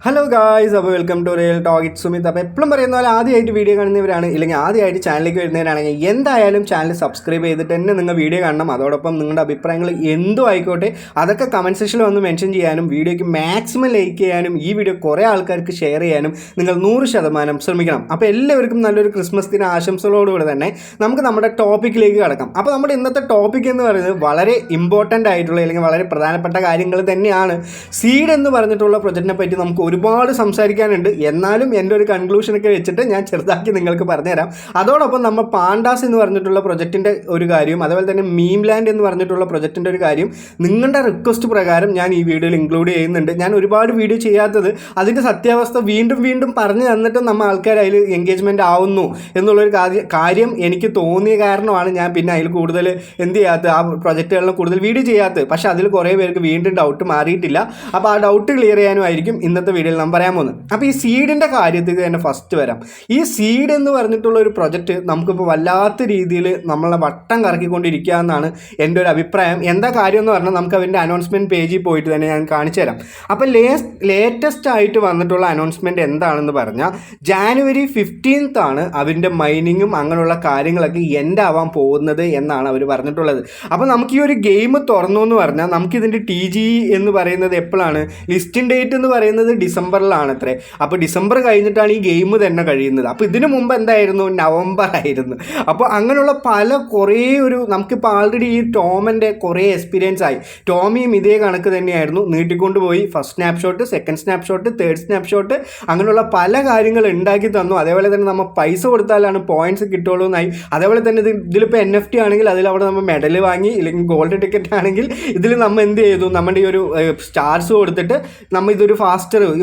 Hello guys, അപ്പോൾ welcome to real talk. It Sumit. അപ്പോൾ എപ്പോഴും പറയുന്ന പോലെ ആദ്യമായിട്ട് വീഡിയോ കാണുന്നവരാണ് ഇല്ലെങ്കിൽ ആദ്യമായിട്ട് ചാനലിലേക്ക് വരുന്നവരാണെങ്കിൽ എന്തായാലും ചാനൽ സബ്സ്ക്രൈബ് ചെയ്തിട്ട് തന്നെ നിങ്ങൾ വീഡിയോ കാണണം. അതോടൊപ്പം നിങ്ങളുടെ അഭിപ്രായങ്ങൾ എന്തും ആയിക്കോട്ടെ അതൊക്കെ കമൻറ്റ് സെക്ഷനിൽ വന്ന് മെൻഷൻ ചെയ്യാനും വീഡിയോയ്ക്ക് മാക്സിമം ലൈക്ക് ചെയ്യാനും ഈ വീഡിയോ കുറേ ആൾക്കാർക്ക് ഷെയർ ചെയ്യാനും നിങ്ങൾ 100% ശ്രമിക്കണം. അപ്പോൾ എല്ലാവർക്കും നല്ലൊരു ക്രിസ്മസ് ദിന ആശംസകളോടുകൂടി തന്നെ നമുക്ക് നമ്മുടെ ടോപ്പിക്കിലേക്ക് കടക്കാം. അപ്പോൾ നമ്മുടെ ഇന്നത്തെ ടോപ്പിക് എന്ന് പറയുന്നത് വളരെ ഇമ്പോർട്ടൻ്റ് ആയിട്ടുള്ള അല്ലെങ്കിൽ വളരെ പ്രധാനപ്പെട്ട കാര്യങ്ങൾ തന്നെയാണ്. സീഡ് എന്ന് പറഞ്ഞിട്ടുള്ള പ്രൊജക്റ്റിനെ പറ്റി നമുക്ക് ഒരുപാട് സംസാരിക്കാനുണ്ട്. എന്നാലും എൻ്റെ ഒരു കൺക്ലൂഷനൊക്കെ വെച്ചിട്ട് ഞാൻ ചെറുതാക്കി നിങ്ങൾക്ക് പറഞ്ഞുതരാം. അതോടൊപ്പം നമ്മൾ പാണ്ടാസ് എന്ന് പറഞ്ഞിട്ടുള്ള പ്രൊജക്റ്റിൻ്റെ ഒരു കാര്യം, അതുപോലെ തന്നെ മീം ലാൻഡ് എന്ന് പറഞ്ഞിട്ടുള്ള പ്രൊജക്റ്റിൻ്റെ ഒരു കാര്യം നിങ്ങളുടെ റിക്വസ്റ്റ് പ്രകാരം ഞാൻ ഈ വീഡിയോയിൽ ഇൻക്ലൂഡ് ചെയ്യുന്നുണ്ട്. ഞാൻ ഒരുപാട് വീഡിയോ ചെയ്യാത്തത് അതിൻ്റെ സത്യാവസ്ഥ വീണ്ടും വീണ്ടും പറഞ്ഞു തന്നിട്ടും നമ്മൾ ആൾക്കാർ അതിൽ എൻഗേജ്മെൻറ്റ് ആവുന്നു എന്നുള്ളൊരു കാര്യം എനിക്ക് തോന്നിയ കാരണമാണ് ഞാൻ പിന്നെ അതിൽ കൂടുതൽ എന്ത് ചെയ്യാത്തത്, ആ പ്രൊജക്റ്റുകളിൽ കൂടുതൽ വീഡിയോ ചെയ്യാത്തത്. പക്ഷേ അതിൽ കുറേ പേർക്ക് വീണ്ടും ഡൗട്ട് മാറിയിട്ടില്ല. അപ്പോൾ ആ ഡൗട്ട് ക്ലിയർ ചെയ്യാനുമായിരിക്കും ഇന്നത്തെ വീഡിയോയിൽ നാം പറയാൻ പോകുന്നത്. അപ്പോൾ ഈ സീഡിൻ്റെ കാര്യത്തിൽ തന്നെ ഫസ്റ്റ് വരാം. ഈ സീഡ് എന്ന് പറഞ്ഞിട്ടുള്ള ഒരു പ്രൊജക്റ്റ് നമുക്കിപ്പോൾ വല്ലാത്ത രീതിയിൽ നമ്മളെ വട്ടം കറക്കിക്കൊണ്ടിരിക്കുക എന്നാണ് എൻ്റെ ഒരു അഭിപ്രായം. എന്താ കാര്യം എന്ന് പറഞ്ഞാൽ നമുക്ക് അവൻ്റെ അനൗൺസ്മെൻറ്റ് പേജിൽ പോയിട്ട് തന്നെ ഞാൻ കാണിച്ചു തരാം. അപ്പോൾ ലേറ്റസ്റ്റ് ആയിട്ട് വന്നിട്ടുള്ള അനൗൺസ്മെൻറ്റ് എന്താണെന്ന് പറഞ്ഞാൽ ജാനുവരി 15 ആണ് അവൻ്റെ മൈനിങ്ങും അങ്ങനെയുള്ള കാര്യങ്ങളൊക്കെ എൻഡ് ആവാൻ പോകുന്നത് എന്നാണ് അവർ പറഞ്ഞിട്ടുള്ളത്. അപ്പോൾ നമുക്ക് ഈ ഒരു ഗെയിം തുറന്നു എന്ന് പറഞ്ഞാൽ നമുക്കിതിൻ്റെ TGE എന്ന് പറയുന്നത് എപ്പോഴാണ്, ലിസ്റ്റിംഗ് ഡേറ്റ് എന്ന് പറയുന്നത് ഡിസംബറിലാണ് അത്രേ. അപ്പോൾ ഡിസംബർ കഴിഞ്ഞിട്ടാണ് ഈ ഗെയിം തന്നെ കഴിയുന്നത്. അപ്പോൾ ഇതിനു മുമ്പ് എന്തായിരുന്നു, നവംബർ ആയിരുന്നു. അപ്പോൾ അങ്ങനെയുള്ള കുറേ നമുക്കിപ്പോൾ ആൾറെഡി ഈ ടോമിൻ്റെ കുറേ എക്സ്പീരിയൻസ് ആയി. ടോമിയും ഇതേ കണക്ക് തന്നെയായിരുന്നു, നീട്ടിക്കൊണ്ടുപോയി first snapshot, second snapshot, third snapshot, അങ്ങനെയുള്ള പല കാര്യങ്ങൾ ഉണ്ടാക്കി തന്നു. അതേപോലെ തന്നെ നമ്മൾ പൈസ കൊടുത്താലാണ് പോയിന്റ്സ് കിട്ടുള്ളൂ എന്നായി. അതേപോലെ തന്നെ ഇതിലിപ്പോൾ NFT ആണെങ്കിൽ അതിലവിടെ നമ്മൾ മെഡൽ വാങ്ങി, ഇല്ലെങ്കിൽ ഗോൾഡ് ടിക്കറ്റ് ആണെങ്കിൽ ഇതിൽ നമ്മൾ എന്ത് ചെയ്തു, നമ്മുടെ ഈ ഒരു സ്റ്റാർസ് കൊടുത്തിട്ട് നമ്മൾ ഇതൊരു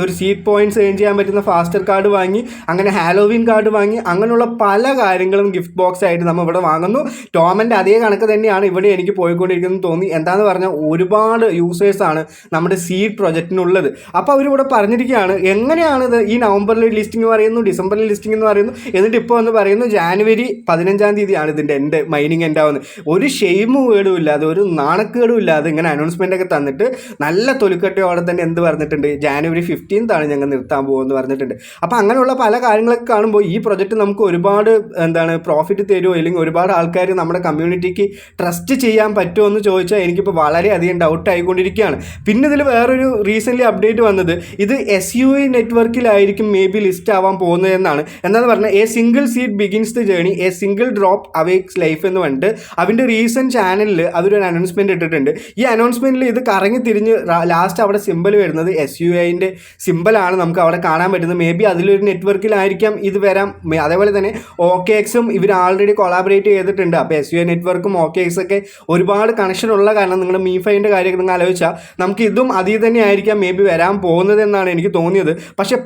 ഒരു സീറ്റ് പോയിന്റ്സ് ഏൺ ചെയ്യാൻ പറ്റുന്ന ഫാസ്റ്റർ കാർഡ് വാങ്ങി, അങ്ങനെ ഹാലോവീൻ കാർഡ് വാങ്ങി, അങ്ങനെയുള്ള പല കാര്യങ്ങളും ഗിഫ്റ്റ് ബോക്സ് ആയിട്ട് നമ്മൾ ഇവിടെ വാങ്ങുന്നു. ടോമിൻ്റെ അതേ കണക്ക് തന്നെയാണ് ഇവിടെ എനിക്ക് പോയിക്കൊണ്ടിരിക്കുന്നത് തോന്നി. എന്താണെന്ന് പറഞ്ഞാൽ ഒരുപാട് യൂസേഴ്സാണ് നമ്മുടെ സീഡ് പ്രൊജക്റ്റിനുള്ളത്. അപ്പോൾ അവരിവിടെ പറഞ്ഞിരിക്കുകയാണ് എങ്ങനെയാണിത് ഈ നവംബറിൽ ലിസ്റ്റിംഗ് പറയുന്നു, ഡിസംബറിൽ ലിസ്റ്റിംഗ് എന്ന് പറയുന്നു, എന്നിട്ട് ഇപ്പോൾ എന്ന് പറയുന്നു ജാനുവരി 15 ഇതിൻ്റെ മൈനിങ് ഉണ്ടാവുന്നത്. ഒരു ഷെയിമും വേടും ഇല്ലാതെ, ഒരു നാണക്കേടും ഇല്ലാതെ ഇങ്ങനെ അനൗൺസ്മെൻ്റ് ഒക്കെ തന്നിട്ട് നല്ല തൊലിക്കട്ടയോടെ തന്നെ എന്ത് പറഞ്ഞിട്ടുണ്ട്, ജാനുവരി 15 ആണ് ഞങ്ങൾ നിർത്താൻ പോകുമെന്ന് പറഞ്ഞിട്ടുണ്ട്. അപ്പോൾ അങ്ങനെയുള്ള പല കാര്യങ്ങളൊക്കെ കാണുമ്പോൾ ഈ പ്രൊജക്റ്റ് നമുക്ക് ഒരുപാട് പ്രോഫിറ്റ് തരുമോ, അല്ലെങ്കിൽ ഒരുപാട് ആൾക്കാർ നമ്മുടെ കമ്മ്യൂണിറ്റിക്ക് ട്രസ്റ്റ് ചെയ്യാൻ പറ്റുമോ എന്ന് ചോദിച്ചാൽ എനിക്കിപ്പോൾ വളരെയധികം ഡൗട്ട് ആയിക്കൊണ്ടിരിക്കുകയാണ്. പിന്നെ ഇതിൽ വേറൊരു റീസെൻ്റ്ലി അപ്ഡേറ്റ് വന്നത് ഇത് SUI നെറ്റ്വർക്കിലായിരിക്കും മേ ബി ലിസ്റ്റ് ആവാൻ പോകുന്നത് എന്നാണ്. എന്താണെന്ന് പറഞ്ഞാൽ a single seed begins the journey, a single drop awakes life എന്ന് പറഞ്ഞിട്ട് അവൻ്റെ റീസെൻറ്റ് ചാനലിൽ അവരൊരു അനൗൺസ്മെൻറ്റ് ഇട്ടിട്ടുണ്ട്. ഈ അനൗൺസ്മെൻറ്റിൽ ഇത് കറങ്ങി തിരിഞ്ഞ് ലാസ്റ്റ് അവിടെ സിമ്പിൾ വരുന്നത് SUIൻ്റെ സിമ്പിളാണ് നമുക്ക് അവിടെ കാണാൻ പറ്റുന്നത്. മേ ബി അതിലൊരു നെറ്റ്വർക്കിലായിരിക്കാം ഇത് വരാം. അതേപോലെ തന്നെ OKXും ഇവർ ആൾറെഡി കൊളാബറേറ്റ് ചെയ്തിട്ടുണ്ട്. അപ്പോൾ SUI നെറ്റ്വർക്കും OKX ഒക്കെ ഒരുപാട് കണക്ഷൻ ഉള്ള കാരണം നിങ്ങളുടെ മീഫൈൻ്റെ കാര്യമൊക്കെ നിങ്ങൾ ആലോചിച്ചാൽ നമുക്ക് ഇതും അതിൽ തന്നെ ആയിരിക്കാം മേ ബി വരാൻ പോകുന്നത് എന്നാണ് എനിക്ക് തോന്നിയത്. പക്ഷേ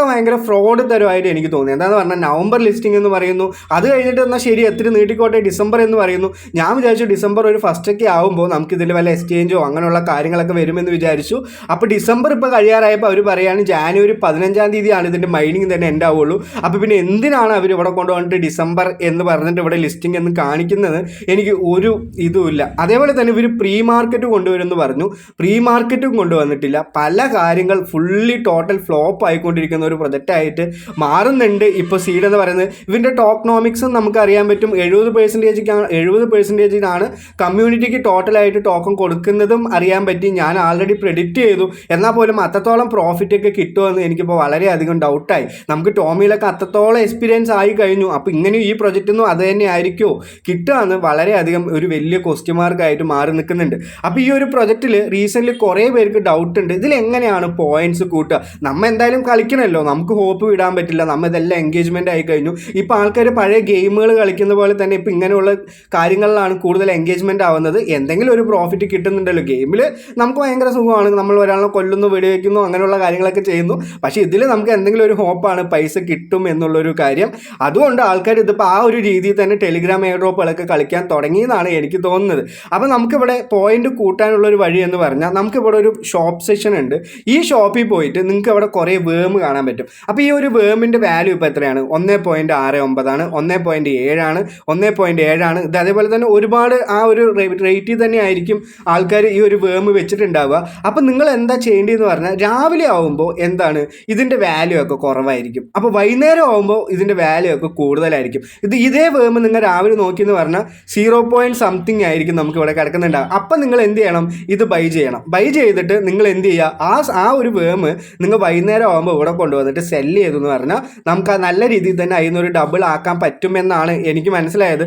ഭയങ്കര ഫ്രോഡ് തരമായിട്ട് എനിക്ക് തോന്നി. എന്താണെന്ന് പറഞ്ഞാൽ നവംബർ ലിസ്റ്റിംഗ് എന്ന് പറയുന്നു, അത് കഴിഞ്ഞിട്ട് എന്നാൽ ശരി എത്തിരി നീട്ടിക്കോട്ടെ ഡിസംബർ എന്ന് പറയുന്നു. ഞാൻ വിചാരിച്ചു ഡിസംബർ ഒരു ഫസ്റ്റൊക്കെ ആകുമ്പോൾ നമുക്കിതിൽ വല്ല എക്സ്ചേഞ്ചോ അങ്ങനെയുള്ള കാര്യങ്ങളൊക്കെ വരുമെന്ന് വിചാരിച്ചു. അപ്പോൾ ഡിസംബർ ഇപ്പോൾ കഴിയാറായപ്പോൾ അവർ പറയുകയാണ് ജാനുവരി 15 ഇതിൻ്റെ മൈനിങ് തന്നെ എൻഡ് ആവുള്ളൂ. അപ്പോൾ പിന്നെ എന്തിനാണ് അവർ ഇവിടെ കൊണ്ടുവന്നിട്ട് ഡിസംബർ എന്ന് പറഞ്ഞിട്ട് ഇവിടെ ലിസ്റ്റിംഗ് എന്ന് കാണിക്കുന്നത്, എനിക്ക് ഒരു ഇതുമില്ല. അതേപോലെ തന്നെ ഇവർ പ്രീ മാർക്കറ്റ് കൊണ്ടുവരുമെന്ന് പറഞ്ഞു, പ്രീ മാർക്കറ്റും കൊണ്ടുവന്നിട്ടില്ല. പല കാര്യങ്ങൾ ഫുള്ളി ടോട്ടൽ ഫ്ലോപ്പ് ആയിക്കൊണ്ടിരിക്കുന്ന ഒരു പ്രൊജക്റ്റായിട്ട് മാറുന്നുണ്ട് ഇപ്പോൾ സീഡ് എന്ന് പറയുന്നത്. ഇവൻ്റെ ടോക്കണോമിക്സും നമുക്കറിയാൻ പറ്റും 70%ആണ് കമ്മ്യൂണിറ്റിക്ക് ടോട്ടലായിട്ട് ടോക്കൺ കൊടുക്കുന്നതും അറിയാൻ പറ്റി. ഞാൻ ആൾറെഡി പ്രെഡിക്റ്റ് ചെയ്തു. എന്നാൽ പോലും അത്രത്തോളം പ്രോഫിറ്റ് ഒക്കെ കിട്ടുമെന്ന് എനിക്കിപ്പോൾ വളരെയധികം ഡൗട്ടായി. നമുക്ക് ടോമിയിലൊക്കെ അത്രത്തോളം എക്സ്പീരിയൻസ് ആയി കഴിഞ്ഞു. അപ്പോൾ ഇങ്ങനെ ഈ പ്രൊജക്റ്റൊന്നും അത് തന്നെ ആയിരിക്കുമോ കിട്ടുകയെന്ന് വളരെയധികം ഒരു വലിയ ക്വസ്റ്റ്യൻ മാർക്കായിട്ട് മാറി നിൽക്കുന്നുണ്ട്. അപ്പോൾ ഈ ഒരു പ്രൊജക്റ്റിൽ റീസെൻ്റ്ലി കുറേ പേർക്ക് ഡൗട്ട് ഉണ്ട്, ഇതിലെങ്ങനെയാണ് പോയിന്റ്സ് കൂട്ടുക. നമ്മൾ എന്തായാലും കളിക്കണമല്ലോ, നമുക്ക് ഹോപ്പ് വിടാൻ പറ്റില്ല. നമ്മൾ ഇതെല്ലാം എൻഗേജ്മെൻ്റ് ആയി കഴിഞ്ഞു. ഇപ്പോൾ ആൾക്കാർ പഴയ ഗെയിമുകൾ കളിക്കുന്ന പോലെ തന്നെ ഇപ്പോൾ ഇങ്ങനെയുള്ള കാര്യങ്ങളിലാണ് കൂടുതൽ എൻഗേജ്മെൻ്റ് ആവുന്നത്. എന്തെങ്കിലും ഒരു പ്രോഫിറ്റ് കിട്ടുന്നുണ്ടല്ലോ ഗെയിമിൽ, നമുക്ക് ഭയങ്കര സുഖമാണ്. നമ്മൾ ഒരാളെ കൊല്ലുന്നു, വെടിവെക്കുന്നു, അങ്ങനെയുള്ള കാര്യങ്ങളൊക്കെ ചെയ്യുന്നു. പക്ഷേ ഇതിൽ നമുക്ക് എന്തെങ്കിലും ഒരു ഹോപ്പാണ്, പൈസ കിട്ടും എന്നുള്ളൊരു കാര്യം. അതുകൊണ്ട് ആൾക്കാർ ഇതിപ്പോൾ ആ ഒരു രീതിയിൽ തന്നെ ടെലിഗ്രാം എയർ ഡ്രോപ്പുകളൊക്കെ കളിക്കാൻ തുടങ്ങിയെന്നാണ് എനിക്ക് തോന്നുന്നത്. അപ്പോൾ നമുക്കിവിടെ പോയിന്റ് കൂട്ടാനുള്ളൊരു വഴി എന്ന് പറഞ്ഞാൽ നമുക്കിവിടെ ഒരു ഷോപ്പ് സെക്ഷൻ ഉണ്ട്. ഈ ഷോപ്പിൽ പോയിട്ട് നിങ്ങൾക്ക് അവിടെ കുറേ വേം കാണാൻ പറ്റും. അപ്പോൾ ഈ ഒരു വേമിൻ്റെ വാല്യൂ ഇപ്പോൾ എത്രയാണ്, 1.69 ആണ്, 1.7 ആണ്, 1.7 ആണ്. ഇത് അതേപോലെ തന്നെ ഒരുപാട് ആ ഒരു റേറ്റിൽ തന്നെ ആയിരിക്കും ആൾക്കാർ ഈ ഒരു വേം വെച്ചിട്ടുണ്ടാവുക. അപ്പോൾ നിങ്ങൾ എന്താ ചെയ്യേണ്ടതെന്ന് പറഞ്ഞാൽ രാവിലെ ആകുമ്പോൾ എന്താണ് ഇതിൻ്റെ വാല്യൂ ഒക്കെ കുറവായിരിക്കും. അപ്പോൾ വൈകുന്നേരം ആകുമ്പോൾ ഇതിൻ്റെ വാല്യൂ ഒക്കെ കൂടുതലായിരിക്കും. ഇതേ വേം നിങ്ങൾ രാവിലെ നോക്കിയെന്ന് പറഞ്ഞാൽ 0. ആയിരിക്കും നമുക്ക് ഇവിടെ കിടക്കുന്നുണ്ടാകും. അപ്പം നിങ്ങൾ എന്ത് ചെയ്യണം? ഇത് ബൈ ചെയ്യണം. ബൈ ചെയ്തിട്ട് നിങ്ങൾ എന്ത് ചെയ്യുക? ആ ഒരു വേം നിങ്ങൾ വൈകുന്നേരം ആകുമ്പോൾ ഇവിടെ കൊണ്ടുവന്നിട്ട് സെല്ല് ചെയ്തു എന്ന് പറഞ്ഞാൽ നമുക്ക് നല്ല രീതിയിൽ തന്നെ അതിൽ നിന്നൊരു ഡബിൾ ആക്കാൻ പറ്റുമെന്നാണ് എനിക്ക് മനസ്സിലായത്.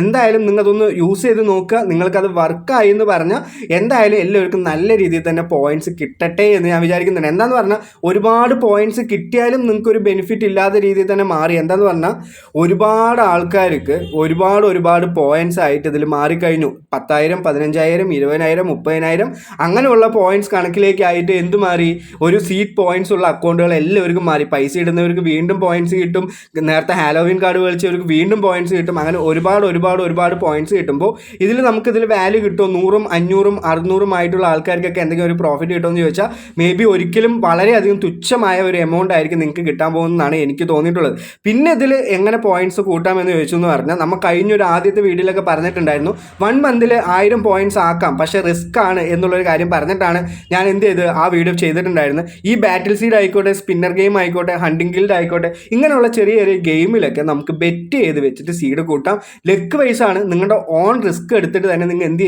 എന്തായാലും നിങ്ങളതൊന്ന് യൂസ് ചെയ്ത് നോക്കുക. നിങ്ങൾക്കത് വർക്കായി എന്ന് പറഞ്ഞാൽ എന്തായാലും എല്ലാവർക്കും നല്ല രീതിയിൽ തന്നെ പോയിന്റ്സ് കിട്ടട്ടെ എന്ന് ഞാൻ വിചാരിക്കുന്നുണ്ട്. എന്താന്ന് പറഞ്ഞാൽ ഒരുപാട് പോയിന്റ്സ് കിട്ടിയാലും നിങ്ങൾക്കൊരു ബെനിഫിറ്റ് ഇല്ലാത്ത രീതിയിൽ തന്നെ മാറി. എന്താന്ന് പറഞ്ഞാൽ ഒരുപാട് ആൾക്കാർക്ക് ഒരുപാട് പോയിന്റ്സ് ആയിട്ട് ഇതിൽ മാറിക്കഴിഞ്ഞു. 10,000, 15,000, 20,000, 30,000 അങ്ങനെയുള്ള പോയിന്റ്സ് കണക്കിലേക്കായിട്ട് എന്ത് മാറി? ഒരു സീറ്റ് പോയിന്റ്സ് ഉള്ള അക്കൗണ്ടുകൾ എല്ലാവർക്കും മാറി. പൈസ ഇടുന്നവർക്ക് വീണ്ടും പോയിന്റ്സ് കിട്ടും. നേരത്തെ ഹാലോവിൻ കാർഡ് കളിച്ചവർക്ക് വീണ്ടും പോയിന്റ്സ് കിട്ടും. അങ്ങനെ ഒരുപാട് പോയിന്റ്സ് കിട്ടുമ്പോൾ നമുക്കിതിൽ വാല്യൂ കിട്ടും. 100, 500, 600 ആയിട്ടുള്ള ആൾക്കാർക്കൊക്കെ എന്തെങ്കിലും ഒരു പ്രോഫിറ്റ് കിട്ടുമെന്ന് ചോദിച്ചാൽ മേ ബി ഒരിക്കലും വളരെയധികം തുച്ഛമായ ഒരു എമൗണ്ട് ആയിരിക്കും നിങ്ങൾക്ക് കിട്ടാൻ പോകുന്നതാണ് എനിക്ക് തോന്നിയിട്ടുള്ളത്. പിന്നെ ഇതിൽ എങ്ങനെ പോയിന്റ്സ് കൂട്ടാമെന്ന് ചോദിച്ചു എന്ന് പറഞ്ഞാൽ നമ്മൾ കഴിഞ്ഞൊരു ആദ്യത്തെ വീഡിയോയിലൊക്കെ പറഞ്ഞിട്ടുണ്ടായിരുന്നു 1 മന്തിൽ 1000 പോയിന്റ്സ് ആക്കാം, പക്ഷേ റിസ്ക് ആണ് എന്നുള്ളൊരു കാര്യം പറഞ്ഞിട്ടാണ് ഞാൻ എന്ത് ചെയ്ത് ആ വീഡിയോ ചെയ്തിട്ടുണ്ടായിരുന്നു. ഈ ബാറ്റിൽ സീഡ് ആയിക്കോട്ടെ, സ്പിന്നർ ഗെയിം ആയിക്കോട്ടെ, ഹണ്ടിങ് ഗിൽഡ് ആയിക്കോട്ടെ, ഇങ്ങനെയുള്ള ചെറിയ ഗെയിമിലൊക്കെ നമുക്ക് ബെറ്റ് ചെയ്ത് വെച്ചിട്ട് സീഡ് കൂട്ടാം. ലെക്ക് വൈസ് ആണ്. നിങ്ങളുടെ ഓൺ റിസ്ക് എടുത്തിട്ട് തന്നെ നിങ്ങൾ എന്ത്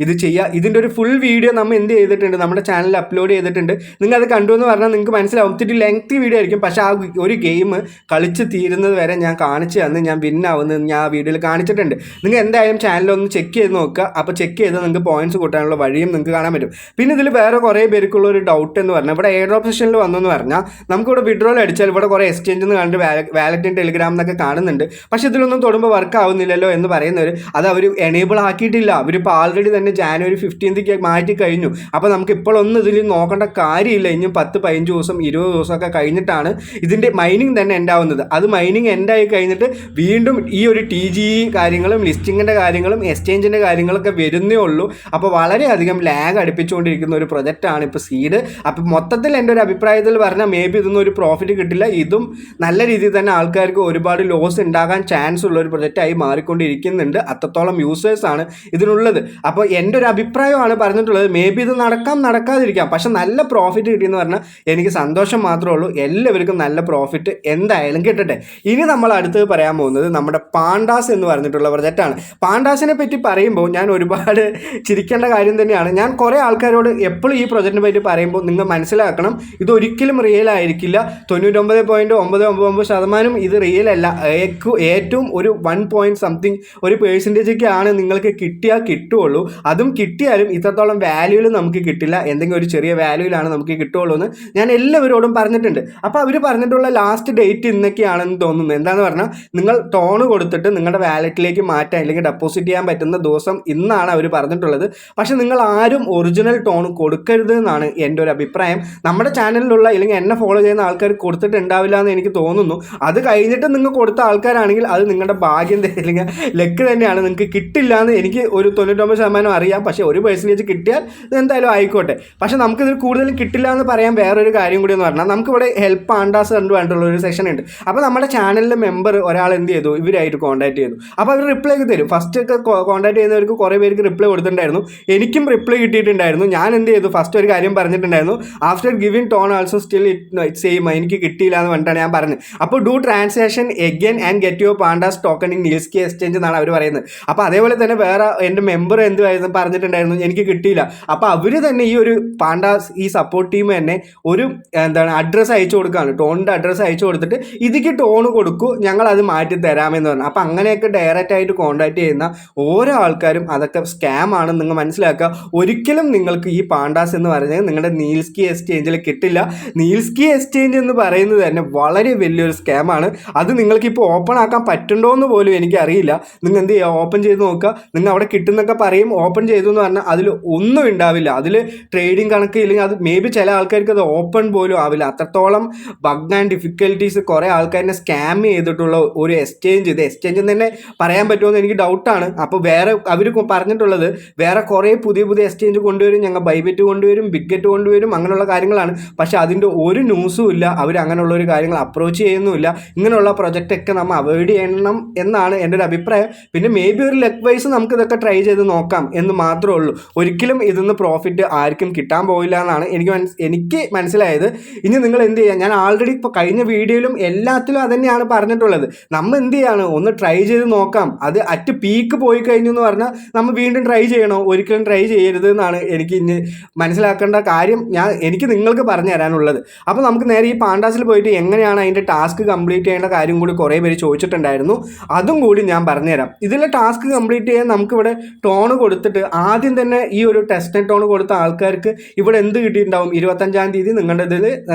ഇത് ചെയ്യുക. ഇതിൻ്റെ ഒരു ഫുൾ വീഡിയോ നമ്മൾ എന്ത് ചെയ്തിട്ടുണ്ട്, നമ്മുടെ ചാനലിൽ അപ്ലോഡ് ചെയ്തിട്ടുണ്ട്. നിങ്ങൾ അത് കണ്ടു എന്ന് പറഞ്ഞാൽ നിങ്ങൾക്ക് മനസ്സിലാവും. ഒത്തിരി ലെങ്തി വീഡിയോ ആയിരിക്കും, പക്ഷേ ആ ഒരു ഗെയിം കളിച്ച് തീരുന്നത് വരെ ഞാൻ കാണിച്ചു തന്ന് ഞാൻ വിന്നാവുന്നത് ഞാൻ ആ വീഡിയോയിൽ കാണിച്ചിട്ടുണ്ട്. നിങ്ങൾ എന്തായാലും ചാനലൊന്ന് ചെക്ക് ചെയ്ത് നോക്കുക. അപ്പോൾ ചെക്ക് ചെയ്ത് നിങ്ങൾക്ക് പോയിന്റ്സ് കൂട്ടാനുള്ള വഴിയും നിങ്ങൾക്ക് കാണാൻ പറ്റും. പിന്നെ ഇതിൽ വേറെ കുറേ പേർക്കുള്ള ഒരു ഡൗട്ട് എന്ന് പറഞ്ഞാൽ ഇവിടെ എയർ ഡ്രോപ്പ് സെഷനിൽ വന്നെന്ന് പറഞ്ഞാൽ നമുക്കിവിടെ വിഡ്രോൾ അടിച്ചാൽ ഇവിടെ കുറേ എക്സ്ചേഞ്ച് എന്ന് കണ്ട് വാലറ്റും ടെലിഗ്രാം എന്നൊക്കെ കാണുന്നുണ്ട്. പക്ഷേ ഇതിലൊന്നും തൊടുമ്പോൾ വർക്ക് ആവുന്നില്ലല്ലോ എന്ന് പറയുന്നവർ അത് അവർ എനേബിൾ ആക്കിയിട്ടില്ല. അവരിപ്പോൾ ആൾറെഡി തന്നെ January 15th മാറ്റി കഴിഞ്ഞു. അപ്പോൾ നമുക്ക് ഇപ്പോഴൊന്നും ഇതിൽ നോക്കേണ്ട കാര്യമില്ല. ഇനിയും 10, 15 ദിവസം 20 ദിവസമൊക്കെ കഴിഞ്ഞിട്ടാണ് ഇതിൻ്റെ മൈനിങ് തന്നെ എൻഡാവുന്നത്. അത് മൈനിങ് എൻഡായി കഴിഞ്ഞിട്ട് വീണ്ടും ഈ ഒരു TGE കാര്യങ്ങളും ലിസ്റ്റിങ്ങിൻ്റെ കാര്യങ്ങളും എക്സ്ചേഞ്ചിൻ്റെ കാര്യങ്ങളൊക്കെ വരുന്നേ ഉള്ളൂ. അപ്പോൾ വളരെയധികം ലാഗ് അടുപ്പിച്ചുകൊണ്ടിരിക്കുന്ന ഒരു പ്രൊജക്റ്റാണ് ഇപ്പോൾ സീഡ്. അപ്പോൾ മൊത്തത്തിൽ എൻ്റെ ഒരു അഭിപ്രായത്തിൽ പറഞ്ഞാൽ മേ ബി ഇതൊന്നും ഒരു പ്രോഫിറ്റ് കിട്ടില്ല. ഇതും നല്ല രീതിയിൽ തന്നെ ആൾക്കാർക്ക് ഒരുപാട് ലോസ് ഉണ്ടാകാൻ ചാൻസ് ഉള്ള ഒരു പ്രൊജക്റ്റായി മാറിക്കൊണ്ടിരിക്കുന്നുണ്ട്. അത്രത്തോളം യൂസേഴ്സാണ് ഇതിനുള്ളത്. അപ്പോൾ എൻ്റെ ഒരു അഭിപ്രായമാണ് പറഞ്ഞിട്ടുള്ളത്. മേ ബി ഇത് നടക്കാതിരിക്കാം, പക്ഷെ നല്ല പ്രോഫിറ്റ് കിട്ടിയെന്ന് പറഞ്ഞാൽ എനിക്ക് സന്തോഷം മാത്രമേ ഉള്ളൂ. എല്ലാവർക്കും നല്ല പ്രോഫിറ്റ് എന്തായാലും കിട്ടട്ടെ. ഇനി നമ്മൾ അടുത്തത് പറയാൻ പോകുന്നത് നമ്മുടെ പാണ്ടാസ് എന്ന് പറഞ്ഞിട്ടുള്ള പ്രൊജക്റ്റാണ്. പാണ്ടാസിനെ പറ്റി പറയുമ്പോൾ ഞാൻ ഒരുപാട് ചിരിക്കേണ്ട കാര്യം തന്നെയാണ്. ഞാൻ കുറേ ആൾക്കാരോട് എപ്പോഴും ഈ പ്രൊജക്റ്റിനെ പറ്റി പറയുമ്പോൾ നിങ്ങൾ മനസ്സിലാക്കണം, ഇതൊരിക്കലും റിയൽ ആയിരിക്കില്ല. 99.999% ഇത് റിയൽ അല്ല. ഏറ്റവും ഒരു 1 ഒരു പെർസെൻറ്റേജൊക്കെയാണ് നിങ്ങൾക്ക് കിട്ടുകയുള്ളൂ. അതും കിട്ടിയാലും ഇത്രത്തോളം വാല്യൂവിൽ നമുക്ക് കിട്ടില്ല. എന്തെങ്കിലും ഒരു ചെറിയ വാല്യൂവിലാണ് നമുക്ക് കിട്ടുകയുള്ളൂ എന്ന് ഞാൻ എല്ലാവരോടും പറഞ്ഞിട്ടുണ്ട്. അപ്പോൾ അവർ പറഞ്ഞിട്ടുള്ള ലാസ്റ്റ് ഡേറ്റ് ഇന്നൊക്കെയാണെന്ന് തോന്നുന്നു. എന്താണെന്ന് പറഞ്ഞാൽ നിങ്ങൾ ടോൺ കൊടുത്തിട്ട് നിങ്ങളുടെ വാലറ്റിലേക്ക് മാറ്റാൻ അല്ലെങ്കിൽ ഡെപ്പോസിറ്റ് ചെയ്യാൻ പറ്റുന്ന ദിവസം ഇന്നാണ് അവർ പറഞ്ഞിട്ടുള്ളത്. പക്ഷേ നിങ്ങൾ ആരും ഒറിജിനൽ ടോൺ കൊടുക്കരുത് എന്നാണ് എൻ്റെ ഒരു അഭിപ്രായം. നമ്മുടെ ചാനലിലുള്ള അല്ലെങ്കിൽ എന്നെ ഫോളോ ചെയ്യുന്ന ആൾക്കാർ കൊടുത്തിട്ടുണ്ടാവില്ല എന്ന് എനിക്ക് തോന്നുന്നു. അത് കഴിഞ്ഞിട്ട് നിങ്ങൾ കൊടുത്ത ആൾക്കാരാണെങ്കിൽ അത് നിങ്ങളുടെ ഭാഗ്യം അല്ലെങ്കിൽ ലെക്ക് തന്നെയാണ്. നിങ്ങൾക്ക് കിട്ടില്ല എന്ന് എനിക്ക് ഒരു 99% അറിയാം. പക്ഷേ 1% കിട്ടിയാൽ എന്തായാലും ആയിക്കോട്ടെ. പക്ഷേ നമുക്കിതിൽ കൂടുതലും കിട്ടില്ല എന്ന് പറയാൻ വേറൊരു കാര്യം കൂടി എന്ന് പറഞ്ഞാൽ നമുക്കിവിടെ ഹെൽപ്പ് പാണ്ടാസ് കണ്ടുകൊണ്ടുള്ള ഒരു സെക്ഷൻ ഉണ്ട്. അപ്പോൾ നമ്മുടെ ചാനലിലെ മെമ്പർ ഒരാൾ എന്ത് ചെയ്തു, ഇവരായിട്ട് കോൺടാക്ട് ചെയ്തു. അപ്പോൾ അവർ റിപ്ലൈ ഒക്കെ തരും. ഫസ്റ്റ് ഒക്കെ കോൺടാക്ട് ചെയ്യുന്നവർക്ക് കുറേ പേർക്ക് റിപ്ലൈ കൊടുത്തിട്ടുണ്ടായിരുന്നു. എനിക്കും റിപ്ലൈ കിട്ടിയിട്ടുണ്ടായിരുന്നു. ഞാൻ എന്ത് ചെയ്തു, ഫസ്റ്റ് ഒരു കാര്യം പറഞ്ഞിട്ടുണ്ടായിരുന്നു, after giving ton also still it same, എനിക്ക് കിട്ടിയില്ല എന്ന് പറഞ്ഞിട്ടാണ് ഞാൻ പറഞ്ഞത്. അപ്പോൾ do transaction again and get your pandas token in നിൽസ്കി എക്സ്ചേഞ്ച് എന്നാണ് അവർ പറയുന്നത്. അപ്പോൾ അതേപോലെ തന്നെ വേറെ എൻ്റെ മെമ്പർ എന്തുമായിരുന്നു പറഞ്ഞിട്ടുണ്ടായിരുന്നു, എനിക്ക് കിട്ടിയില്ല. അപ്പോൾ അവർ തന്നെ ഈ ഒരു പാണ്ടാസ് ഈ സപ്പോർട്ട് ടീം തന്നെ ഒരു അഡ്രസ്സ് അയച്ചു കൊടുക്കുകയാണ്. ടോണിൻ്റെ അഡ്രസ്സ് അയച്ചു കൊടുത്തിട്ട് ഇതിക്ക് ടോൺ കൊടുക്കൂ, ഞങ്ങൾ അത് മാറ്റി തരാമെന്ന് പറഞ്ഞു. അപ്പോൾ അങ്ങനെയൊക്കെ ഡയറക്റ്റ് ആയിട്ട് കോൺടാക്ട് ചെയ്യുന്ന ഓരോ ആൾക്കാരും അതൊക്കെ സ്കാം ആണെന്ന് നിങ്ങൾ മനസ്സിലാക്കുക. ഒരിക്കലും നിങ്ങൾക്ക് ഈ പാണ്ടാസ് എന്ന് പറയുന്നത് നിങ്ങളുടെ നീൽസ്കി എക്സ്ചേഞ്ചിൽ കിട്ടില്ല. നീൽസ്കി എക്സ്ചേഞ്ച് എന്ന് പറയുന്നത് തന്നെ വളരെ വലിയൊരു സ്കാമാണ്. അത് നിങ്ങൾക്കിപ്പോൾ ഓപ്പൺ ആക്കാൻ പറ്റുണ്ടോ എന്ന് പോലും എനിക്കറിയില്ല. നിങ്ങൾ എന്ത് ചെയ്യുക, ഓപ്പൺ ചെയ്ത് നോക്കുക. നിങ്ങൾ അവിടെ കിട്ടുന്നൊക്കെ പറയും, ഓപ്പൺ ചെയ്തു എന്ന് പറഞ്ഞാൽ അതിൽ ഒന്നും ഉണ്ടാവില്ല. അതിൽ ട്രേഡിങ് കണക്ക് ഇല്ലെങ്കിൽ അത് മേ ബി ചില ആൾക്കാർക്ക് അത് ഓപ്പൺ പോലും ആവില്ല. അത്രത്തോളം ബഗ് ആൻഡ് ഡിഫിക്കൽട്ടീസ് കുറേ ആൾക്കാരിനെ സ്കാം ചെയ്തിട്ടുള്ള ഒരു എക്സ്ചേഞ്ച്. ഇത് എക്സ്ചേഞ്ച് തന്നെ പറയാൻ പറ്റുമെന്ന് എനിക്ക് ഡൗട്ടാണ്. അപ്പോൾ വേറെ അവർ പറഞ്ഞിട്ടുള്ളത് വേറെ കുറേ പുതിയ എക്സ്ചേഞ്ച് കൊണ്ടുവരും, ഞങ്ങൾ ബൈബെറ്റ് കൊണ്ടുവരും, ബിഗ്ഗെറ്റ് കൊണ്ടുവരും, അങ്ങനെയുള്ള കാര്യങ്ങളാണ്. പക്ഷേ അതിൻ്റെ ഒരു ന്യൂസും ഇല്ല. അവർ അങ്ങനെയുള്ള ഒരു കാര്യങ്ങൾ അപ്രോച്ച് ചെയ്യുന്നുമില്ല. ഇങ്ങനെയുള്ള പ്രൊജക്റ്റൊക്കെ നമ്മൾ അവോയ്ഡ് ചെയ്യണം എന്നാണ് എൻ്റെ ഒരു അഭിപ്രായം. പിന്നെ മേ ബി ഒരു ലെഗ് വൈസ് നമുക്കിതൊക്കെ ട്രൈ ചെയ്ത് നോക്കാം എന്ന് മാത്രമേ ഉള്ളൂ. ഒരിക്കലും ഇതിന്ന് പ്രോഫിറ്റ് ആർക്കും കിട്ടാൻ പോയില്ല എന്നാണ് എനിക്ക് എനിക്ക് മനസ്സിലായത്. ഇനി നിങ്ങൾ എന്ത് ചെയ്യുക, ഞാൻ ആൾറെഡി ഇപ്പോൾ കഴിഞ്ഞ വീഡിയോയിലും എല്ലാത്തിലും അതുതന്നെയാണ് പറഞ്ഞിട്ടുള്ളത്. നമ്മൾ എന്ത് ചെയ്യാണ്, ഒന്ന് ട്രൈ ചെയ്ത് നോക്കാം. അത് അറ്റ് പീക്ക് പോയി കഴിഞ്ഞു എന്ന് പറഞ്ഞാൽ നമ്മൾ വീണ്ടും ട്രൈ ചെയ്യണോ? ഒരിക്കലും ട്രൈ ചെയ്യരുത് എന്നാണ് എനിക്ക് ഇനി മനസ്സിലാക്കേണ്ട കാര്യം എനിക്ക് നിങ്ങൾക്ക് പറഞ്ഞു തരാനുള്ളത്. അപ്പോൾ നമുക്ക് നേരെ ഈ പാണ്ടാസിൽ പോയിട്ട് എങ്ങനെയാണ് അതിൻ്റെ ടാസ്ക് കംപ്ലീറ്റ് ചെയ്യേണ്ട കാര്യം കൂടി കുറേ പേര് ചോദിച്ചിട്ടുണ്ടായിരുന്നു. അതും കൂടി ഞാൻ പറഞ്ഞുതരാം. ഇതിലെ ടാസ്ക് കംപ്ലീറ്റ് ചെയ്യാൻ നമുക്കിവിടെ ടോണ് കൊടുത്തിട്ട് ആദ്യം തന്നെ ഈ ഒരു ടെസ്റ്റ് ടോൺ കൊടുത്ത ആൾക്കാർക്ക് ഇവിടെ എന്ത് കിട്ടിയിട്ടുണ്ടാവും, 25-ാം തീയതി നിങ്ങളുടെ ഇതിൽ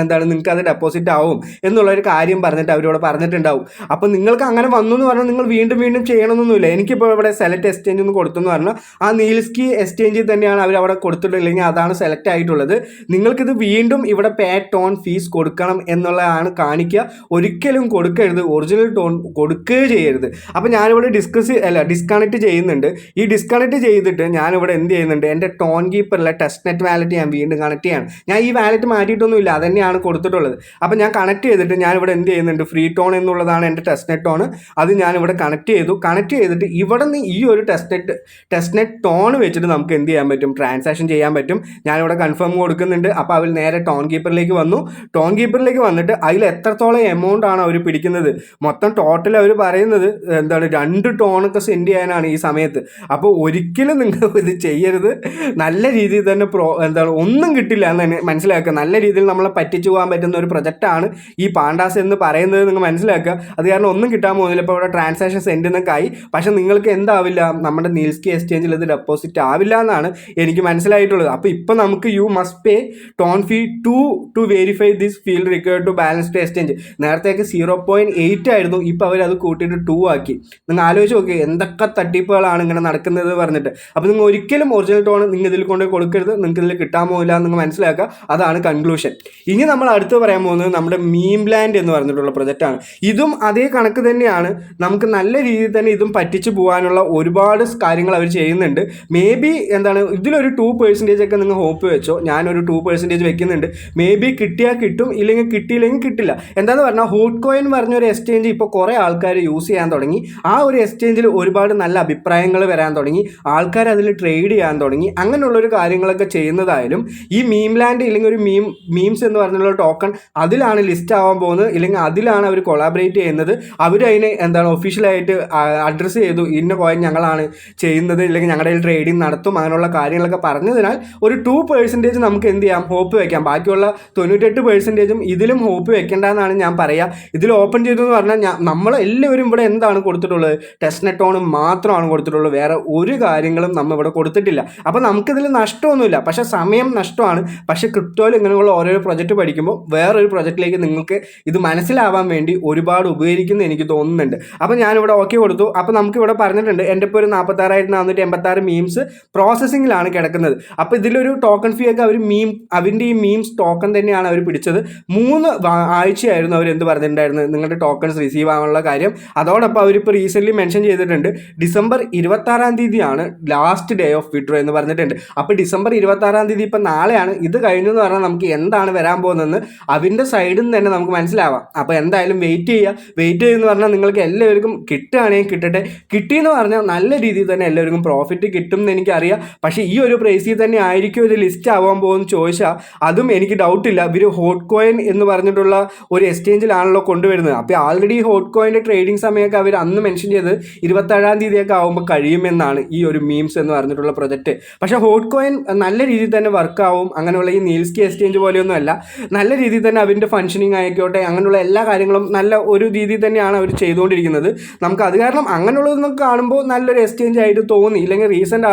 നിങ്ങൾക്ക് അത് ഡെപ്പോസിറ്റ് ആവും എന്നുള്ളൊരു കാര്യം പറഞ്ഞിട്ട് അവരിവിടെ പറഞ്ഞിട്ടുണ്ടാവും. അപ്പോൾ നിങ്ങൾക്ക് അങ്ങനെ വന്നു എന്ന് പറഞ്ഞാൽ നിങ്ങൾ വീണ്ടും വീണ്ടും ചെയ്യണമെന്നൊന്നുമില്ല. എനിക്കിപ്പോൾ ഇവിടെ സെലക്ട് എക്സ്ചേഞ്ച് ഒന്ന് കൊടുത്തെന്ന് പറഞ്ഞാൽ ആ നീൽസ്കി എക്സ്ചേഞ്ചിൽ തന്നെയാണ് അവർ അവിടെ കൊടുത്തിട്ടില്ലെങ്കിൽ അതാണ് സെലക്ട് ആയിട്ടുള്ളത്. നിങ്ങൾക്കിത് വീണ്ടും ഇവിടെ പേ ടോൺ ഫീസ് കൊടുക്കണം എന്നുള്ളതാണ് കാണിക്കുക. ഒരിക്കലും കൊടുക്കരുത്, ഒറിജിനൽ ടോൺ കൊടുക്കുകയോ ചെയ്യരുത്. അപ്പോൾ ഞാനിവിടെ ഡിസ്കണക്ട് ചെയ്യുന്നുണ്ട്. ഈ ഡിസ്കണക്ട് ചെയ്തിട്ട് ഞാനിവിടെ എന്ത് ചെയ്യുന്നുണ്ട്, എൻ്റെ ടോൺ കീപ്പറിലെ ടെസ്റ്റ് നെറ്റ് വാലറ്റ് ഞാൻ വീണ്ടും കണക്ട് ചെയ്യണം. ഞാൻ ഈ വാലറ്റ് മാറ്റിയിട്ടൊന്നുമില്ല, അത് തന്നെയാണ് കൊടുത്തിട്ടുള്ളത്. അപ്പോൾ ഞാൻ കണക്ട് ചെയ്തിട്ട് ഞാനിവിടെ എന്ത് ചെയ്യുന്നുണ്ട്, ഫ്രീ ടോൺ എന്നുള്ളതാണ് എൻ്റെ ടെസ്റ്റ് നെറ്റ് ടോൺ. അത് ഞാനിവിടെ കണക്ട് ചെയ്തിട്ട് ഇവിടെ നിന്ന് ഈ ഒരു ടെസ്റ്റ് നെറ്റ് ടോൺ വെച്ചിട്ട് നമുക്ക് എന്ത് ചെയ്യാൻ പറ്റും, ട്രാൻസാക്ഷൻ ചെയ്യാൻ പറ്റും. ഞാനിവിടെ കൺഫേം കൊടുക്കുന്നുണ്ട്. അപ്പോൾ അവർ നേരെ ടോൺ കീപ്പറിലേക്ക് വന്നു. ടോൺ കീപ്പറിലേക്ക് വന്നിട്ട് അതിൽ എത്രത്തോളം എമൗണ്ട് ആണ് അവർ പിടിക്കുന്നത്, മൊത്തം ടോട്ടൽ അവർ പറയുന്നത് 2 ടോണൊക്കെ സെൻഡ് ചെയ്യാനാണ് ഈ സമയത്ത്. അപ്പോൾ ഒരിക്കലും നിങ്ങൾ ഇത് ചെയ്യരുത്. നല്ല രീതിയിൽ തന്നെ ഒന്നും കിട്ടില്ല എന്ന് തന്നെ മനസ്സിലാക്കുക. നല്ല രീതിയിൽ നമ്മളെ പറ്റിച്ചു പോകാൻ പറ്റുന്ന ഒരു പ്രൊജക്റ്റാണ് ഈ പാണ്ടാസ് എന്ന് പറയുന്നത് നിങ്ങൾ മനസ്സിലാക്കുക. അത് കാരണം ഒന്നും കിട്ടാൻ പോകുന്നില്ല. ഇപ്പോൾ ഇവിടെ ട്രാൻസാക്ഷൻ സെൻഡ് എന്നൊക്കെ ആയി, പക്ഷേ നിങ്ങൾക്ക് എന്താവില്ല, നമ്മുടെ നീൽസ്കി എക്സ്ചേഞ്ചിൽ ഇത് ഡെപ്പോസിറ്റ് ആവില്ല എന്നാണ് എനിക്ക് മനസ്സിലായിട്ടുള്ളത്. അപ്പോൾ ഇപ്പോൾ നമുക്ക് you must pay ton fee to verify this field required to balance to exchange. നേരത്തേക്ക് 0.8 ആയിരുന്നു, ഇപ്പോൾ അവർ അത് കൂട്ടിയിട്ട് 2 ആക്കി. നിങ്ങൾ ആലോചിച്ച് നോക്കി എന്തൊക്കെ തട്ടിപ്പുകളാണ് ഇങ്ങനെ നടക്കുന്നത് പറഞ്ഞിട്ട്. അപ്പോൾ നിങ്ങൾ ഒരിക്കലും ഒറിജിനൽ ടോൺ നിങ്ങൾ ഇതിൽ കൊണ്ട് കൊടുക്കരുത്, നിങ്ങൾക്ക് ഇതിൽ കിട്ടാൻ പോകില്ല എന്ന് നിങ്ങൾ മനസ്സിലാക്കുക. അതാണ് കൺക്ലൂഷൻ. ഇനി നമ്മൾ അടുത്ത് പറയാൻ പോകുന്നത് നമ്മുടെ മീം ലാൻഡ് എന്ന് പറഞ്ഞിട്ടുള്ള പ്രൊജക്റ്റാണ്. ഇതും അതേ കണക്ക് തന്നെയാണ്. നമുക്ക് നല്ല രീതിയിൽ തന്നെ ഇതും പറ്റിച്ചു പോകാനുള്ള ഒരുപാട് കാര്യങ്ങൾ അവർ ചെയ്യുന്നുണ്ട്. മേ ബി ഇതിലൊരു 2% ഒക്കെ നിങ്ങൾ ഹോപ്പ് വെച്ചോ. ഞാനൊരു 2% വെക്കുന്നുണ്ട്. മേ ബി കിട്ടിയാൽ കിട്ടും, ഇല്ലെങ്കിൽ കിട്ടിയില്ലെങ്കിൽ കിട്ടില്ല. എന്താണെന്ന് പറഞ്ഞാൽ ഹോട്ട് കോയിൻ പറഞ്ഞൊരു എക്സ്ചേഞ്ച് ഇപ്പോൾ കുറേ ആൾക്കാർ യൂസ് ചെയ്യാൻ തുടങ്ങി. ആ ഒരു എക്സ്ചേഞ്ചിൽ ഒരുപാട് നല്ല അഭിപ്രായങ്ങൾ വരാൻ തുടങ്ങി, ആൾക്കാർ അതിൽ ട്രേഡ് ചെയ്യാൻ തുടങ്ങി. അങ്ങനെയുള്ളൊരു കാര്യങ്ങളൊക്കെ ചെയ്യുന്നതായാലും ഈ മീം ലാൻഡ് ഇല്ലെങ്കിൽ ഒരു മീംസ് എന്ന് പറഞ്ഞുള്ള ടോക്കൺ അതിലാണ് ലിസ്റ്റ് ആവാൻ പോകുന്നത്, ഇല്ലെങ്കിൽ അതിലാണ് അവർ കൊളാബറേറ്റ് ചെയ്യുന്നത്. അവരതിനെ ഒഫീഷ്യലായിട്ട് അഡ്രസ്സ് ചെയ്തു, ഇന്ന കോയിൻ ഞങ്ങളാണ് ചെയ്യുന്നത്, ഇല്ലെങ്കിൽ ഞങ്ങളുടെ ട്രേഡിങ് നടത്തും, അങ്ങനെയുള്ള കാര്യങ്ങളൊക്കെ പറഞ്ഞതിനാൽ ഒരു 2% നമുക്ക് എന്ത് ചെയ്യാം, ഹോപ്പ് വെക്കാം. ബാക്കിയുള്ള 98% ഇതിലും ഹോപ്പ് വെക്കേണ്ടതെന്നാണ് ഞാൻ പറയുക. ഇതിൽ ഓപ്പൺ ചെയ്തു എന്ന് പറഞ്ഞാൽ നമ്മളെല്ലാവരും ഇവിടെ എന്താണ് കൊടുത്തിട്ടുള്ളത്, ടെസ്റ്റ് നെറ്റ് ടോൺ മാത്രമാണ് കൊടുത്തിട്ടുള്ളത്. വേറെ ഒരു കാര്യങ്ങളും നമ്മൾ ഇവിടെ കൊടുത്തിട്ടില്ല. അപ്പോൾ നമുക്കിതിൽ നഷ്ടമൊന്നുമില്ല, പക്ഷേ സമയം നഷ്ടമാണ്. പക്ഷേ ക്രിപ്റ്റോയിൽ ഇങ്ങനെയുള്ള ഓരോരോ പ്രൊജക്റ്റ് പഠിക്കുമ്പോൾ വേറൊരു പ്രൊജക്റ്റിലേക്ക് നിങ്ങൾക്ക് ഇത് മനസ്സിലാവാൻ വേണ്ടി ഒരുപാട് ഉപകരിക്കുന്നു എനിക്ക് തോന്നുന്നുണ്ട്. അപ്പോൾ ഞാനിവിടെ ഓക്കെ കൊടുത്തു. അപ്പോൾ നമുക്കിവിടെ പറഞ്ഞിട്ടുണ്ട് എൻ്റെ ഇപ്പോൾ ഒരു 46,486 മീംസ് പ്രോസസ്സിങ്ങിലാണ് കിടക്കുന്നത്. അപ്പോൾ ഇതിലൊരു ടോക്കൺ ഫീ ഒക്കെ അവൻ്റെ ഈ മീംസ് ടോക്കൺ തന്നെയാണ് അവർ പിടിച്ചത്. 3 ആഴ്ചയായിരുന്നു അവർ എന്ത് പറഞ്ഞിട്ടുണ്ടായിരുന്നത്, നിങ്ങളുടെ ടോക്കൺസ് റിസീവ് ആവാനുള്ള കാര്യം. അതോടൊപ്പം അവരിപ്പോൾ റീസെൻ്റ്ലി മെൻഷൻ ചെയ്തിട്ടുണ്ട് ഡിസംബർ 26-ാം തീയതിയാണ് ലാസ്റ്റ് ഡേ ഓഫ് വിഡ്രോ എന്ന് പറഞ്ഞിട്ടുണ്ട്. അപ്പോൾ ഡിസംബർ 26-ാം തീയതി ഇപ്പോൾ നാളെയാണ്. ഇത് കഴിഞ്ഞു എന്ന് പറഞ്ഞാൽ നമുക്ക് എന്താണ് വരാൻ പോകുന്നതെന്ന് അവൻ്റെ സൈഡിൽ നിന്ന് തന്നെ നമുക്ക് മനസ്സിലാവാം. അപ്പോൾ എന്തായാലും വെയിറ്റ് ചെയ്യുമെന്ന് പറഞ്ഞാൽ നിങ്ങൾക്ക് എല്ലാവർക്കും കിട്ടുകയാണെങ്കിൽ കിട്ടട്ടെ. കിട്ടിയെന്ന് പറഞ്ഞാൽ നല്ല രീതിയിൽ തന്നെ എല്ലാവർക്കും പ്രോഫിറ്റ് കിട്ടും എന്ന് എനിക്കറിയാം. പക്ഷേ ഈ ഒരു പ്രൈസിൽ തന്നെ ആയിരിക്കും ഇത് ലിസ്റ്റ് ആവാൻ പോകുമെന്ന് ചോദിച്ചാൽ അതും എനിക്ക് ഡൗട്ടില്ല. ഇവർ ഹോട്ട് കോയിൻ എന്ന് പറഞ്ഞിട്ടുള്ള ഒരു എക്സ്ചേഞ്ചിലാണല്ലോ കൊണ്ടുവരുന്നത്. അപ്പോൾ ആൾറെഡി ഹോട്ട് കോയിൻ്റെ ട്രേഡിംഗ് സമയമൊക്കെ അവർ അന്ന് മെൻഷൻ ചെയ്ത് 27-ാം തീയതിയൊക്കെ ആകുമ്പോൾ കഴിയുമെന്നാണ് ഈ ഒരു മീംസ് എന്ന് പറഞ്ഞിട്ടുള്ള പ്രൊജക്റ്റ്. പക്ഷേ ഹോട്ട് കോയിൻ നല്ല രീതിയിൽ തന്നെ വർക്കാവും. അങ്ങനെയുള്ള ഈ നീൽസ്കി എക്സ്ചേഞ്ച് പോലെയൊന്നുമല്ല, നല്ല രീതിയിൽ തന്നെ അവൻ്റെ ഫങ്ഷനിങ് ആയിക്കോട്ടെ, അങ്ങനെയുള്ള എല്ലാ കാര്യങ്ങളും നല്ല ഒരു രീതിയിൽ തന്നെയാണ് അവർ ചെയ്തുകൊണ്ടിരിക്കുന്നത്. നമുക്ക് അത് കാരണം അങ്ങനെയുള്ളതൊന്നും കാണുമ്പോൾ നല്ലൊരു എക്സ്ചേഞ്ച് ആയിട്ട് തോന്നി. ഇല്ലെങ്കിൽ റീസെൻ്റ്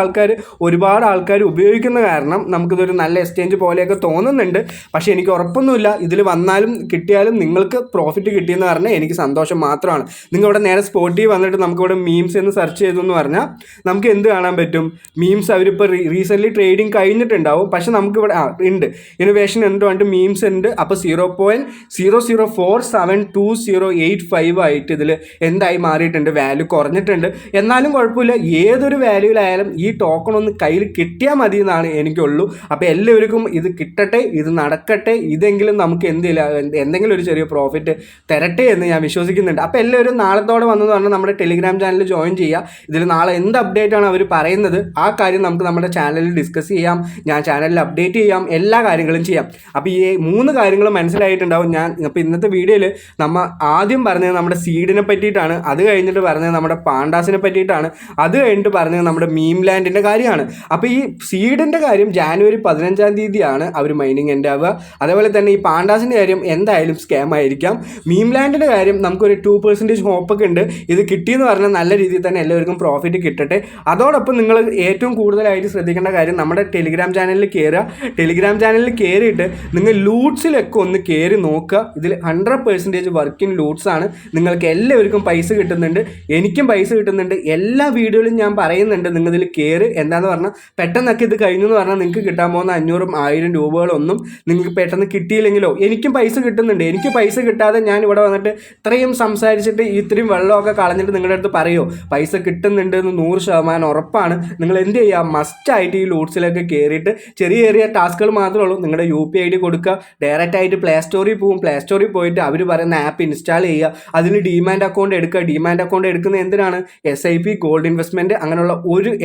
ഒരുപാട് ആൾക്കാർ ഉപയോഗിക്കുന്ന കാരണം നമുക്കിതൊരു നല്ല എക്സ്ചേഞ്ച് പോലെയൊക്കെ തോന്നുന്നുണ്ട്. പക്ഷേ എനിക്ക് ഉറപ്പൊന്നുമില്ല ഇതിൽ വന്നാലും കിട്ടിയാലും നിങ്ങൾക്ക് പ്രോഫിറ്റ് കിട്ടിയെന്ന് പറഞ്ഞാൽ എനിക്ക് സന്തോഷം മാത്രമാണ്. നിങ്ങളിവിടെ നേരെ സ്പോട്ടിൽ വന്നിട്ട് നമുക്കിവിടെ മീംസ് എന്ന് സെർച്ച് ചെയ്തു എന്ന് പറഞ്ഞാൽ നമുക്ക് എന്ത് കാണാൻ പറ്റും, മീംസ് അവരിപ്പോൾ റീസെൻ്റ്ലി ട്രേഡിങ് കഴിഞ്ഞിട്ടുണ്ടാവും. പക്ഷേ നമുക്കിവിടെ ഉണ്ട് ഇന്നോവേഷൻ എന്ന് പറഞ്ഞിട്ട് മീംസ് ഉണ്ട്. അപ്പോൾ 0.00472085 ആയിട്ട് ഇതിൽ എന്തായി മാറിയിട്ടുണ്ട്, വാല്യൂ കുറഞ്ഞിട്ടുണ്ട്. എന്നാലും കുഴപ്പമില്ല, ഏതൊരു വാല്യൂവിലായാലും ഈ ടോക്കൺ ഒന്ന് കയ്യിൽ കിട്ടിയാൽ മതി എന്നാണ് എനിക്കുള്ളൂ. അപ്പോൾ എല്ലാവർക്കും ഇത് കിട്ടട്ടെ, ഇത് നടക്കട്ടെ, ഇതെങ്കിലും നമുക്ക് എന്തെങ്കിലും ഒരു ചെറിയ പ്രോഫിറ്റ് തരട്ടെ എന്ന് ഞാൻ വിശ്വസിക്കുന്നുണ്ട്. അപ്പോൾ എല്ലാവരും നാളത്തോടെ വന്നെന്ന് പറഞ്ഞാൽ നമ്മുടെ ടെലിഗ്രാം ചാനൽ ജോയിൻ ചെയ്യുക. ഇതിൽ നാളെ എന്ത് അപ്ഡേറ്റ് ആണ് അവർ പറയുന്നത് ആ കാര്യം നമുക്ക് നമ്മുടെ ചാനലിൽ ഡിസ്കസ് ചെയ്യാം, ഞാൻ ചാനലിൽ അപ്ഡേറ്റ് ചെയ്യാം, എല്ലാ കാര്യങ്ങളും കാര്യങ്ങളും ചെയ്യാം. അപ്പോൾ ഈ 3 കാര്യങ്ങൾ മനസ്സിലായിട്ടുണ്ടാവും. അപ്പോൾ ഇന്നത്തെ വീഡിയോയിൽ നമ്മൾ ആദ്യം പറഞ്ഞത് നമ്മുടെ സീഡിനെ പറ്റിയിട്ടാണ്, അത് കഴിഞ്ഞിട്ട് പറഞ്ഞത് നമ്മുടെ പാണ്ടാസിനെ പറ്റിയിട്ടാണ്, അത് കഴിഞ്ഞിട്ട് പറഞ്ഞത് നമ്മുടെ മീം ലാൻഡിൻ്റെ കാര്യമാണ്. അപ്പോൾ ഈ സീഡിൻ്റെ കാര്യം ജാനുവരി 15-ാം തീയതിയാണ് അവർ മൈനിങ് എൻഡ് ആവുക. അതേപോലെ തന്നെ ഈ പാണ്ടാസിൻ്റെ കാര്യം എന്തായാലും സ്കാം ആയിരിക്കാം. മീം ലാൻഡിൻ്റെ കാര്യം നമുക്കൊരു 2% ഹോപ്പൊക്കെ ഉണ്ട്. ഇത് കിട്ടിയെന്ന് പറഞ്ഞാൽ നല്ല രീതിയിൽ തന്നെ എല്ലാവർക്കും പ്രോഫിറ്റ് കിട്ടട്ടെ. അതോടൊപ്പം നിങ്ങൾ ഏറ്റവും കൂടുതലായിട്ട് ശ്രദ്ധിക്കേണ്ട കാര്യം നമ്മുടെ ടെലിഗ്രാം ചാനലിൽ കയറുക. ടെലിഗ്രാം ചാനലിൽ കയറിയിട്ട് നിങ്ങൾ ലൂട്ട്സിലൊക്കെ ഒന്ന് കയറി നോക്കുക. ഇതിൽ 100% വർക്കിംഗ് ലൂട്ട്സ് ആണ്. നിങ്ങൾക്ക് എല്ലാവർക്കും പൈസ കിട്ടുന്നുണ്ട്, എനിക്കും പൈസ കിട്ടുന്നുണ്ട്. എല്ലാ വീഡിയോയിലും ഞാൻ പറയുന്നുണ്ട് നിങ്ങൾ ഇതിൽ കയറി. എന്താണെന്ന് പറഞ്ഞാൽ പെട്ടെന്നൊക്കെ ഇത് കഴിഞ്ഞു എന്ന് പറഞ്ഞാൽ നിങ്ങൾക്ക് കിട്ടാൻ പോകുന്ന 500-1000 രൂപകളൊന്നും നിങ്ങൾക്ക് പെട്ടെന്ന് കിട്ടിയില്ലെങ്കിലോ എനിക്കും പൈസ കിട്ടുന്നുണ്ട്. എനിക്ക് പൈസ കിട്ടാതെ ഞാൻ ഇവിടെ വന്നിട്ട് ഇത്രയും സംസാരിച്ചിട്ട് ഇത്രയും വെള്ളമൊക്കെ കളഞ്ഞിട്ട് നിങ്ങളുടെ അടുത്ത് പറയുമോ പൈസ കിട്ടുന്നുണ്ട് എന്ന് 100% ഉറപ്പാണ്. നിങ്ങൾ എന്ത് ചെയ്യുക, മസ്റ്റായിട്ട് ഈ ലൂട്ട്സിലൊക്കെ കയറിയിട്ട് ചെറിയ ചെറിയ ടാസ്കുകൾ മാത്രമേ ഉള്ളൂ. നിങ്ങളുടെ UPI കൊടുക്കുക, ഡയറക്റ്റ് ആയിട്ട് പ്ലേ സ്റ്റോറിൽ പോകും. പ്ലേ സ്റ്റോറിൽ പോയിട്ട് അവർ പറയുന്ന ആപ്പ് ഇൻസ്റ്റാൾ ചെയ്യുക, അതിന് ഡിമാൻഡ് അക്കൗണ്ട് എടുക്കുക. ഡിമാൻഡ് അക്കൗണ്ട് എടുക്കുന്നത് എന്തിനാണ്? SIP, ഗോൾഡ് ഇൻവെസ്റ്റ്മെൻറ്റ്, അങ്ങനെയുള്ള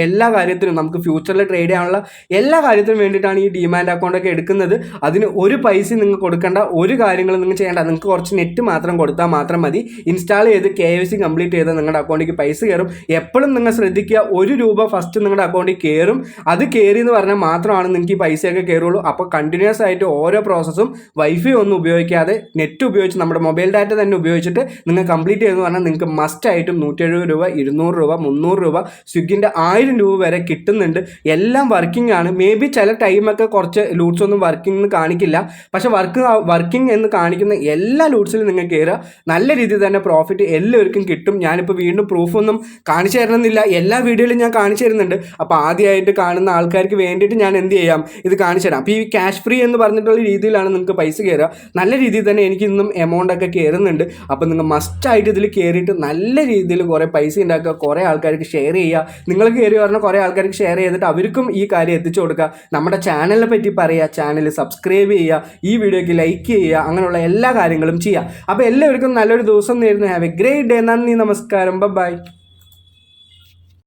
എല്ലാ കാര്യത്തിനും നമുക്ക് ഫ്യൂച്ചറിൽ ട്രേഡ് ചെയ്യാനുള്ള എല്ലാ കാര്യത്തിനും വേണ്ടിയിട്ടാണ് ഈ ഡിമാൻഡ് അക്കൗണ്ടൊക്കെ എടുക്കുന്നത്. അതിന് ഒരു പൈസ നിങ്ങൾ കൊടുക്കേണ്ട, ഒരു കാര്യങ്ങളും നിങ്ങൾ ചെയ്യേണ്ട. നിങ്ങൾക്ക് കുറച്ച് നെറ്റ് മാത്രം കൊടുത്താൽ മാത്രം മതി. ഇൻസ്റ്റാൾ ചെയ്ത് KYC കംപ്ലീറ്റ് ചെയ്താൽ നിങ്ങളുടെ അക്കൗണ്ടിലേക്ക് പൈസ കയറും. എപ്പോഴും നിങ്ങൾ ശ്രദ്ധിക്കുക, ₹1 ഫസ്റ്റ് നിങ്ങളുടെ അക്കൗണ്ടിൽ കയറും. അത് കയറി എന്ന് പറഞ്ഞാൽ മാത്രമാണ് നിങ്ങൾക്ക് ഈ പൈസയൊക്കെ കയറുള്ളൂ. അപ്പോൾ കണ്ടിന്യൂസ് ആയിട്ട് ഓരോ പ്രോസസ്സും വൈഫൈ ഒന്നും ഉപയോഗിക്കാതെ നെറ്റ് ഉപയോഗിച്ച് നമ്മുടെ മൊബൈൽ ഡാറ്റ തന്നെ ഉപയോഗിച്ചിട്ട് നിങ്ങൾ കംപ്ലീറ്റ് ചെയ്തെന്ന് പറഞ്ഞാൽ നിങ്ങൾക്ക് മസ്റ്റായിട്ടും ₹170, ₹200, ₹300, സ്വിഗ്ഗിൻ്റെ ₹1000 വരെ കിട്ടുന്നുണ്ട്. എല്ലാം വർക്കിംഗ് ആണ്. മേ ബി ചില ടൈമൊക്കെ കുറച്ച് ലൂട്ട്സ് ഒന്നും വർക്കിംഗ് എന്ന് കാണിക്കില്ല. പക്ഷെ വർക്കിംഗ് എന്ന് കാണിക്കുന്ന എല്ലാ ലൂട്ട്സിലും നിങ്ങൾ കയറുക. നല്ല രീതിയിൽ തന്നെ പ്രോഫിറ്റ് എല്ലാവർക്കും കിട്ടും. ഞാനിപ്പോൾ വീണ്ടും പ്രൂഫൊന്നും കാണിച്ചു തരണമെന്നില്ല, എല്ലാ വീഡിയോയിലും ഞാൻ കാണിച്ചു തരുന്നുണ്ട്. അപ്പോൾ ആദ്യമായിട്ട് കാണുന്ന ആൾക്കാർക്ക് വേണ്ടിയിട്ട് ഞാൻ എന്ത് ചെയ്യാം, ഇത് കാണിച്ചു തരാം. അപ്പോൾ ഈ ക്യാഷ് ഫ്രീ എന്ന് പറഞ്ഞിട്ടുള്ള രീതിയിലാണ് നിങ്ങൾക്ക് പൈസ കയറുക. നല്ല രീതിയിൽ തന്നെ എനിക്ക് ഇന്നും എമൗണ്ടൊക്കെ കയറുന്നുണ്ട്. അപ്പോൾ നിങ്ങൾ മസ്റ്റായിട്ട് ഇതിൽ കയറിയിട്ട് നല്ല രീതിയിൽ കുറേ പൈസ ഉണ്ടാക്കുക, കുറേ ആൾക്കാർക്ക് ഷെയർ ചെയ്യുക. നിങ്ങൾ കയറി പറഞ്ഞാൽ കുറേ ആൾക്കാർക്ക് ഷെയർ ചെയ്തിട്ട് അവർക്കും ഈ കാര്യം എത്തിച്ചു കൊടുക്കുക. നമ്മുടെ ചാനലിനെ പറ്റി പറയുക, ചാനൽ സബ്സ്ക്രൈബ് ചെയ്യുക, ഈ വീഡിയോയ്ക്ക് ലൈക്ക് ചെയ്യുക, അങ്ങനെയുള്ള എല്ലാ കാര്യങ്ങളും ചെയ്യുക. അപ്പോൾ എല്ലാവർക്കും നല്ലൊരു ദിവസം നേരുന്നു. Have A great day. നന്ദി, നമസ്കാരം, ബൈ.